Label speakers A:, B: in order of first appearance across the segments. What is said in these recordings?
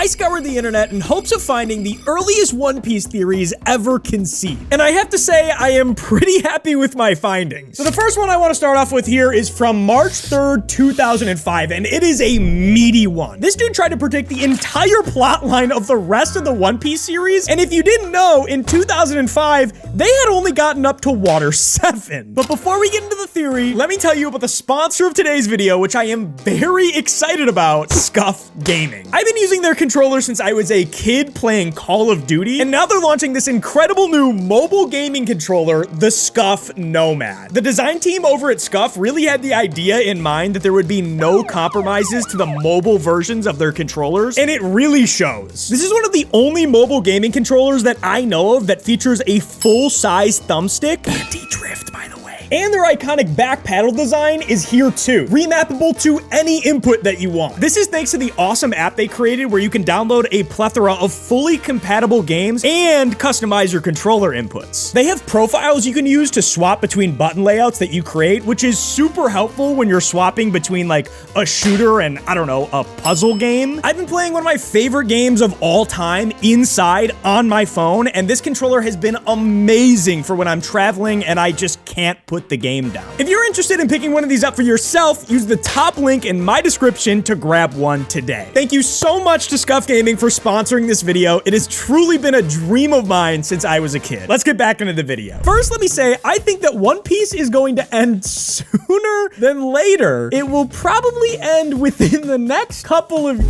A: I scoured the internet in hopes of finding the earliest One Piece theories ever conceived. And I have to say, I am pretty happy with my findings. So the first one I want to start off with here is from March 3rd, 2005, and it is a meaty one. This dude tried to predict the entire plot line of the rest of the One Piece series, and if you didn't know, in 2005, they had only gotten up to Water 7. But before we get into the theory, let me tell you about the sponsor of today's video, which I am very excited about, Scuff Gaming. I've been using their controller since I was a kid playing Call of Duty, and now they're launching this incredible new mobile gaming controller, the Scuff Nomad. The design team over at Scuff really had the idea in mind that there would be no compromises to the mobile versions of their controllers, and it really shows. This is one of the only mobile gaming controllers that I know of that features a full-size thumbstick, anti-drift by the way. And their iconic back paddle design is here too, remappable to any input that you want. This is thanks to the awesome app they created where you can download a plethora of fully compatible games and customize your controller inputs. They have profiles you can use to swap between button layouts that you create, which is super helpful when you're swapping between like a shooter and, I don't know, a puzzle game. I've been playing one of my favorite games of all time inside on my phone, and this controller has been amazing for when I'm traveling and I just can't put the game down. If you're interested in picking one of these up for yourself, use the top link in my description to grab one today. Thank you so much to Scuff Gaming for sponsoring this video. It has truly been a dream of mine since I was a kid. Let's get back into the video. First, let me say, I think that One Piece is going to end sooner than later. It will probably end within the next couple of...
B: Who's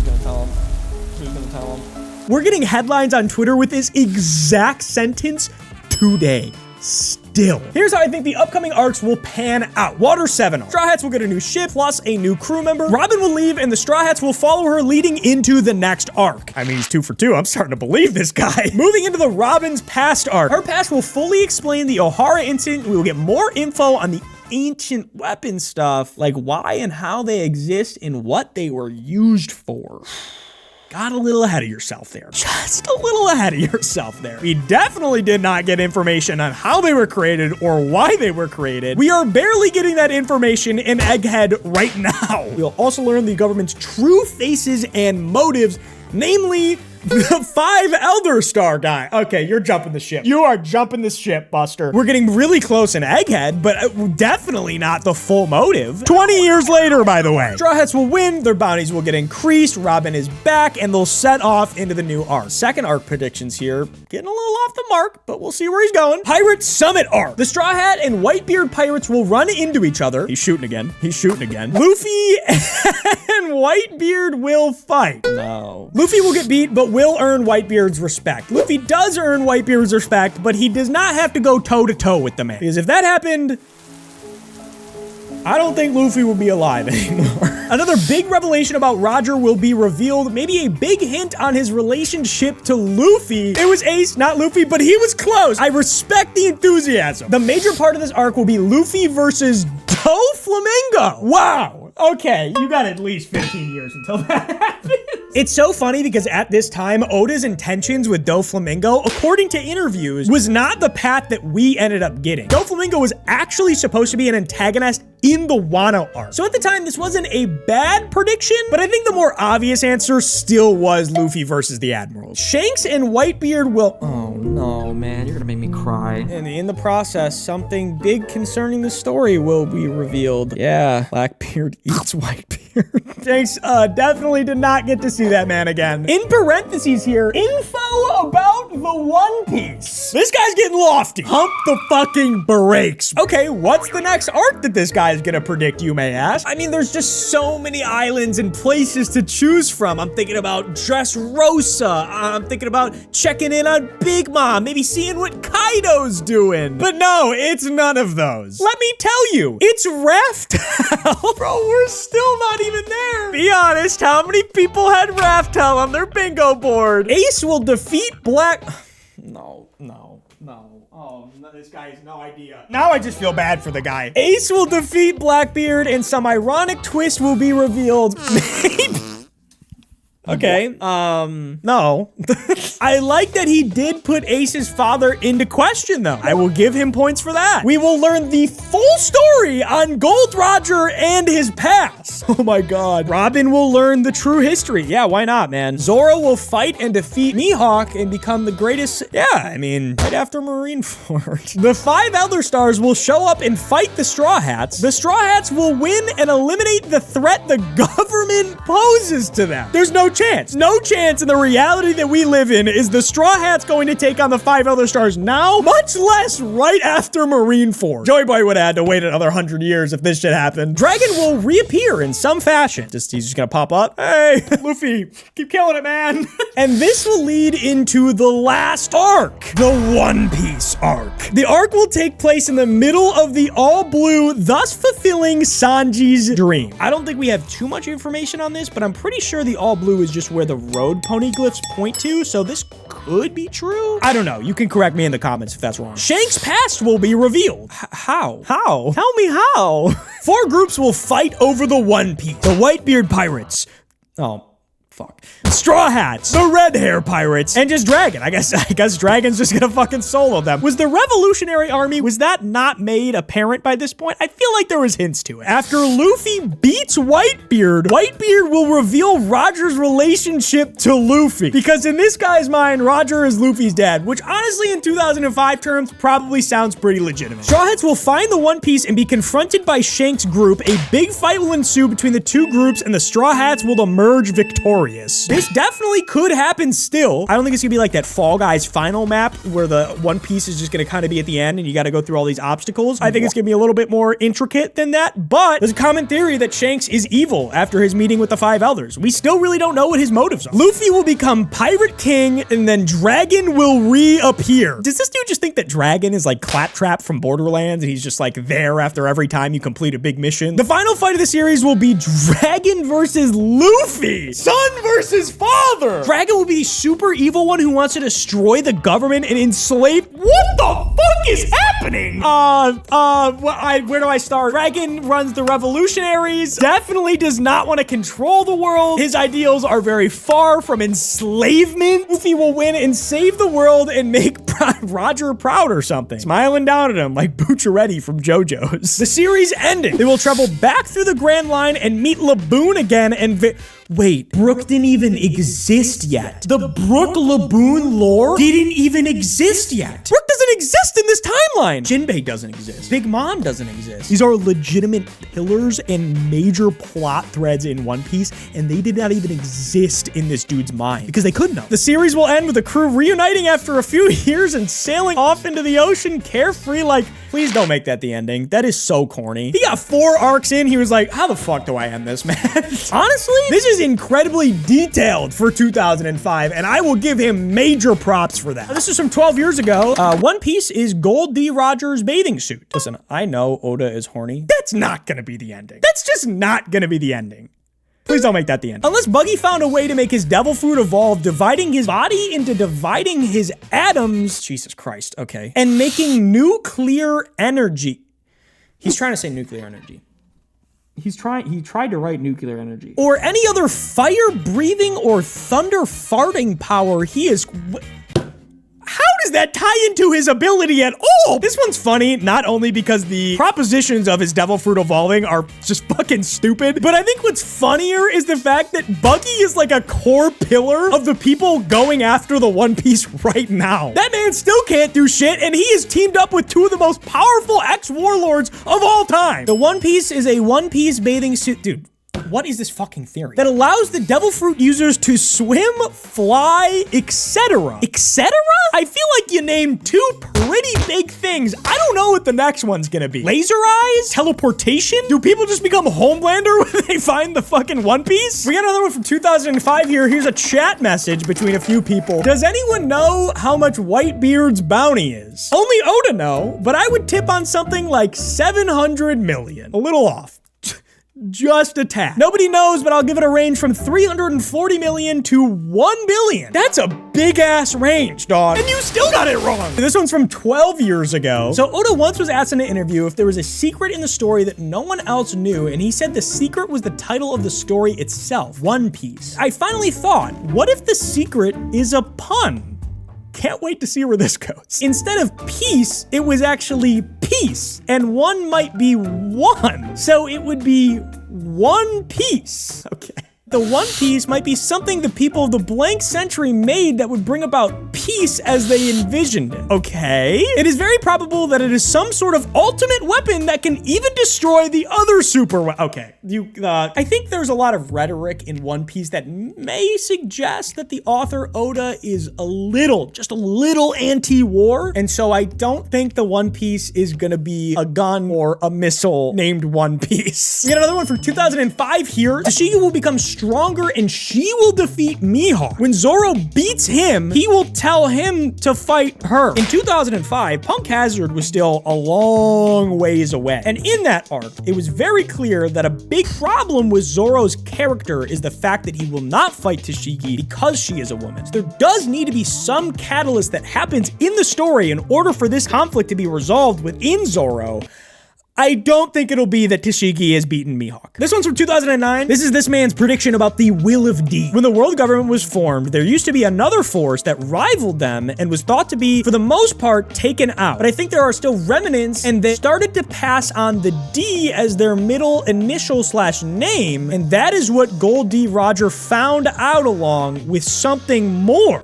B: gonna tell him? Who's gonna tell him?
A: We're getting headlines on Twitter with this exact sentence today. Still. Here's how I think the upcoming arcs will pan out. Water 7. Straw Hats will get a new ship plus a new crew member. Robin will leave and the Straw Hats will follow her leading into the next arc. I mean, he's 2 for 2. I'm starting to believe this guy. Moving into the Robin's past arc. Her past will fully explain the O'Hara incident. We will get more info on the ancient weapon stuff, like why and how they exist and what they were used for. Got a little ahead of yourself there. Just a little ahead of yourself there. We definitely did not get information on how they were created or why they were created. We are barely getting that information in Egghead right now. We'll also learn the government's true faces and motives, namely the 5 Elder Star guy. Okay, you're jumping the ship. You are jumping the ship, Buster. We're getting really close in Egghead, but definitely not the full motive. 20 years later, by the way. Straw Hats will win, their bounties will get increased, Robin is back, and they'll set off into the new arc. Second arc predictions here, getting a little off the mark, but we'll see where he's going. Pirate Summit arc. The Straw Hat and Whitebeard pirates will run into each other. He's shooting again. He's shooting again. Luffy and Whitebeard will fight.
B: No.
A: Luffy will get beat, but will earn Whitebeard's respect. Luffy does earn Whitebeard's respect, but he does not have to go toe-to-toe with the man. Because if that happened, I don't think Luffy will be alive anymore. Another big revelation about Roger will be revealed. Maybe a big hint on his relationship to Luffy. It was Ace, not Luffy, but he was close. I respect the enthusiasm. The major part of this arc will be Luffy versus Doflamingo. Wow. Okay, you got at least 15 years until that happens. It's so funny because at this time, Oda's intentions with Doflamingo, according to interviews, was not the path that we ended up getting. Doflamingo was actually supposed to be an antagonist in the Wano arc. So at the time, this wasn't a bad prediction, but I think the more obvious answer still was Luffy versus the Admiral. Shanks and Whitebeard will...
B: Oh no, man, you're gonna make me cry.
A: And in the process, something big concerning the story will be revealed. Yeah, Blackbeard eats Whitebeard. Shanks definitely did not get to see that man again. In parentheses here, info about the One Piece. This guy's getting lofty. Hump the fucking brakes. Okay, what's the next arc that this guy is gonna predict, you may ask? I mean, there's just so many islands and places to choose from. I'm thinking about Dressrosa. I'm thinking about checking in on Big Mom, maybe seeing what Kaido's doing. But no, it's none of those. Let me tell you, it's Raft Hell. Bro, we're still not even there. Be honest, how many people had Raft Hell on their bingo board? Ace will defeat Black... No. Oh, no, this guy has no idea. Now I just feel bad for the guy. Ace will defeat Blackbeard and some ironic twist will be revealed. Maybe. Okay, no. I like that he did put Ace's father into question, though. I will give him points for that. We will learn the full story on Gold Roger and his past. Oh my God. Robin will learn the true history. Yeah, why not, man? Zoro will fight and defeat Mihawk and become the greatest. Yeah, I mean, right after Marineford. The 5 Elder Stars will show up and fight the Straw Hats. The Straw Hats will win and eliminate the threat the government poses to them. There's no chance. No chance in the reality that we live in is the Straw Hats going to take on the 5 Elder Stars now, much less right after Marineford. Joey Boy would have had to wait another 100 years if this shit happened. Dragon will reappear in some fashion. He's just gonna pop up. Hey, Luffy, keep killing it, man. And this will lead into the last arc, the One Piece arc. The arc will take place in the middle of the All Blue, thus fulfilling Sanji's dream. I don't think we have too much information on this, but I'm pretty sure the All Blue is just where the road poneglyphs point to, so this could be true. I don't know. You can correct me in the comments if that's wrong. Shank's past will be revealed. How? How? Tell me how. 4 groups will fight over the One Piece. The Whitebeard Pirates. Oh. Fuck. Straw Hats, the Red Hair Pirates, and just Dragon. I guess Dragon's just gonna fucking solo them. Was the Revolutionary Army, was that not made apparent by this point? I feel like there was hints to it. After Luffy beats Whitebeard, Whitebeard will reveal Roger's relationship to Luffy. Because in this guy's mind, Roger is Luffy's dad, which honestly in 2005 terms probably sounds pretty legitimate. Straw Hats will find the One Piece and be confronted by Shank's group. A big fight will ensue between the 2 groups and the Straw Hats will emerge victorious. This definitely could happen still. I don't think it's gonna be like that Fall Guys final map where the One Piece is just gonna kind of be at the end and you gotta go through all these obstacles. I think it's gonna be a little bit more intricate than that, but there's a common theory that Shanks is evil after his meeting with the 5 Elders. We still really don't know what his motives are. Luffy will become Pirate King and then Dragon will reappear. Does this dude just think that Dragon is like Claptrap from Borderlands and he's just like there after every time you complete a big mission? The final fight of the series will be Dragon versus Luffy. Son versus father. Dragon will be the super evil one who wants to destroy the government and enslave. What the fuck is happening? Where do I start? Dragon runs the revolutionaries, definitely does not want to control the world. His ideals are very far from enslavement. Luffy will win and save the world and make Roger proud or something. Smiling down at him like Bucciaretti from JoJo's. The series ending. They will travel back through the Grand Line and meet Laboon again and wait, Brook didn't even exist yet. The Brook Laboon lore didn't even exist yet. Brook doesn't exist in this timeline. Jinbei doesn't exist. Big Mom doesn't exist. These are legitimate pillars and major plot threads in One Piece, and they did not even exist in this dude's mind because they couldn't have. The series will end with the crew reuniting after a few years and sailing off into the ocean carefree like, please don't make that the ending. That is so corny. He got 4 arcs in. He was like, how the fuck do I end this, man? Honestly, this is incredibly detailed for 2005, and I will give him major props for that. This is from 12 years ago. One Piece is Gold D. Rogers' bathing suit. Listen, I know Oda is horny. That's not gonna be the ending. That's just not gonna be the ending. Please don't make that the end. Unless Buggy found a way to make his devil fruit evolve, dividing his body into dividing his atoms. Jesus Christ, okay. And making nuclear energy. He's trying to say nuclear energy. He tried to write nuclear energy. Or any other fire-breathing or thunder-farting power he is... How does that tie into his ability at all? This one's funny, not only because the propositions of his devil fruit evolving are just fucking stupid, but I think what's funnier is the fact that Buggy is like a core pillar of the people going after the One Piece right now. That man still can't do shit, and he is teamed up with 2 of the most powerful ex-warlords of all time. The One Piece is a One Piece bathing suit. Dude. What is this fucking theory? That allows the devil fruit users to swim, fly, etc. Etc.? I feel like you named 2 pretty big things. I don't know what the next one's gonna be. Laser eyes? Teleportation? Do people just become Homelander when they find the fucking One Piece? We got another one from 2005 here. Here's a chat message between a few people. Does anyone know how much Whitebeard's bounty is? Only Oda know, but I would tip on something like 700 million. A little off. Just a tad. Nobody knows, but I'll give it a range from 340 million to 1 billion. That's a big ass range, dog. And you still got it wrong. This one's from 12 years ago. So Oda once was asked in an interview if there was a secret in the story that no one else knew, and he said the secret was the title of the story itself, One Piece. I finally thought, what if the secret is a pun? Can't wait to see where this goes. Instead of peace, it was actually peace, and one might be one. So it would be One Piece. Okay. The One Piece might be something the people of the blank century made that would bring about peace as they envisioned it. Okay. It is very probable that it is some sort of ultimate weapon that can even destroy the other okay. I think there's a lot of rhetoric in One Piece that may suggest that the author Oda is just a little anti-war. And so I don't think the One Piece is gonna be a gun or a missile named One Piece. We got another one from 2005 here. Tashigi will become stronger and she will defeat Mihawk. When Zoro beats him, he will tell him to fight her. In 2005, Punk Hazard was still a long ways away. And in that arc, it was very clear that a big problem with Zoro's character is the fact that he will not fight Tashigi because she is a woman. So there does need to be some catalyst that happens in the story in order for this conflict to be resolved within Zoro. I don't think it'll be that Tashigi has beaten Mihawk. This one's from 2009. This is this man's prediction about the Will of D. When the world government was formed, there used to be another force that rivaled them and was thought to be, for the most part, taken out. But I think there are still remnants, and they started to pass on the D as their middle initial / name, and that is what Gold D. Roger found out along with something more.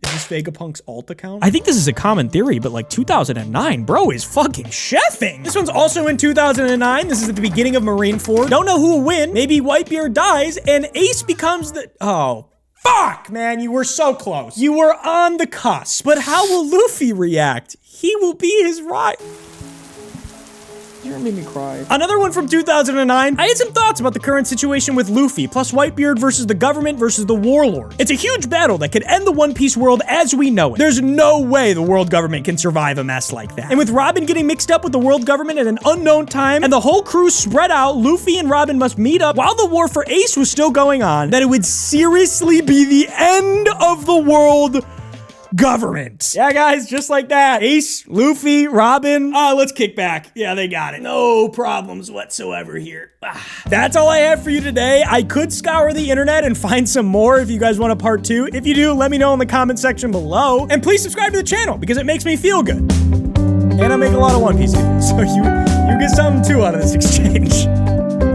A: Is this Vegapunk's alt account? I think this is a common theory, but like 2009, bro is fucking chefing. This one's also in 2009. This is at the beginning of Marineford. Don't know who will win. Maybe Whitebeard dies and Ace becomes the... Oh, fuck, man, you were so close. You were on the cusp. But how will Luffy react? He will be his rival. You made me cry. Another one from 2009. I had some thoughts about the current situation with Luffy, plus Whitebeard versus the government versus the warlord. It's a huge battle that could end the One Piece world as we know it. There's no way the world government can survive a mess like that. And with Robin getting mixed up with the world government at an unknown time, and the whole crew spread out, Luffy and Robin must meet up while the war for Ace was still going on, that it would seriously be the end of the world government. Yeah, guys, just like that. Ace, Luffy, Robin. Let's kick back. Yeah, they got it. No problems whatsoever here. That's all I have for you today. I could scour the internet and find some more if you guys want a part 2. If you do, let me know in the comment section below. And please subscribe to the channel because it makes me feel good. And I make a lot of One Piece videos, so you get something too out of this exchange.